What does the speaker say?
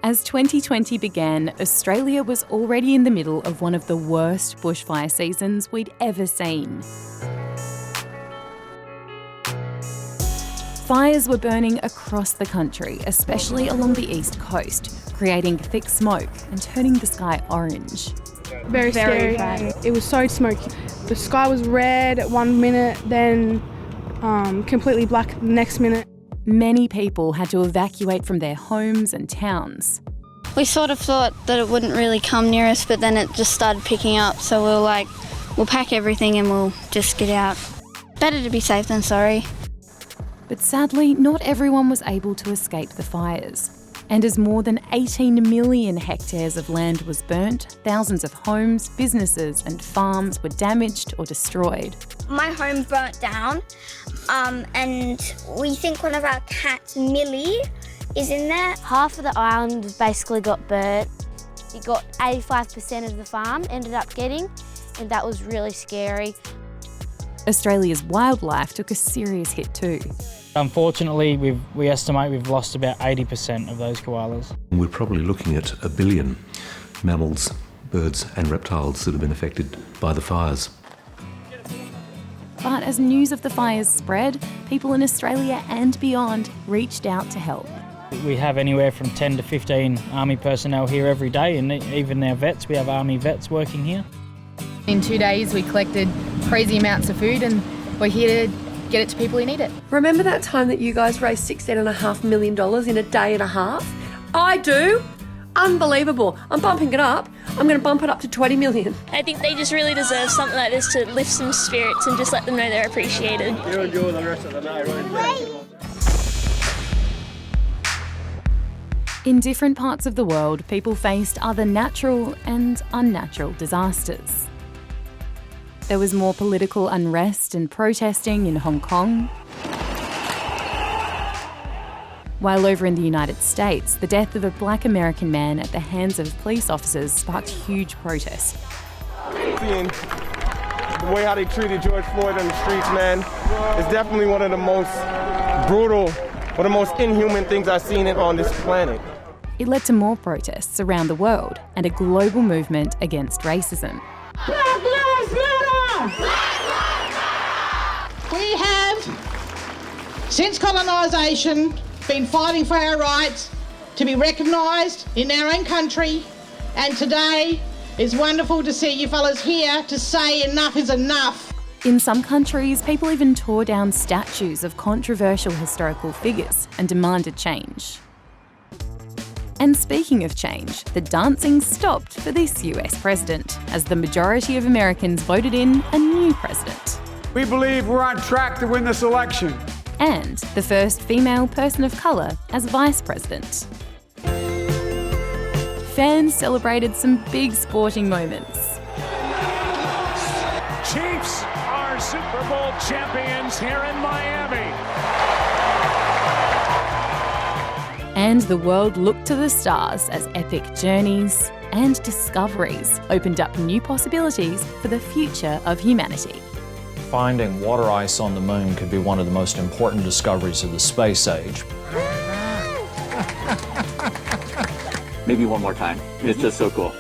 As 2020 began, Australia was already in the middle of one of the worst bushfire seasons we'd ever seen. Fires were burning across the country, especially along the east coast, creating thick smoke and turning the sky orange. Very scary. It was so smoky. The sky was red at 1 minute, then completely black the next minute. Many people had to evacuate from their homes and towns. We sort of thought that it wouldn't really come near us, but then it just started picking up. So we were like, we'll pack everything and we'll just get out. Better to be safe than sorry. But sadly, not everyone was able to escape the fires. And as more than 18 million hectares of land was burnt, thousands of homes, businesses and farms were damaged or destroyed. My home burnt down, and we think one of our cats, Millie, is in there. Half of the island basically got burnt. It got 85% of the farm ended up getting, and that was really scary. Australia's wildlife took a serious hit too. Unfortunately, we estimate we've lost about 80% of those koalas. We're probably looking at 1 billion mammals, birds and reptiles that have been affected by the fires. But as news of the fires spread, people in Australia and beyond reached out to help. We have anywhere from 10 to 15 Army personnel here every day, and even our vets, we have Army vets working here. In 2 days we collected crazy amounts of food and we're here to get it to people who need it. Remember that time that you guys raised $16.5 million in a day and a half? I do. Unbelievable. I'm bumping it up. I'm going to bump it up to 20 million. I think they just really deserve something like this to lift some spirits and just let them know they're appreciated. You enjoy the rest of the night, right? In different parts of the world, people faced other natural and unnatural disasters. There was more political unrest and protesting in Hong Kong. While over in the United States, the death of a black American man at the hands of police officers sparked huge protest. Seeing the way how they treated George Floyd on the streets, man, is definitely one of the most brutal, one of the most inhuman things I've seen on this planet. It led to more protests around the world and a global movement against racism. Black Lives Matter! We have, since colonisation, been fighting for our rights to be recognised in our own country, and today it's wonderful to see you fellas here to say enough is enough. In some countries, people even tore down statues of controversial historical figures and demanded change. And speaking of change, the dancing stopped for this US president as the majority of Americans voted in a new president. We believe we're on track to win this election. And the first female person of colour as vice president. Fans celebrated some big sporting moments. Chiefs are Super Bowl champions here in Miami. And the world looked to the stars as epic journeys and discoveries opened up new possibilities for the future of humanity. Finding water ice on the moon could be one of the most important discoveries of the space age. Maybe one more time. It's just so cool.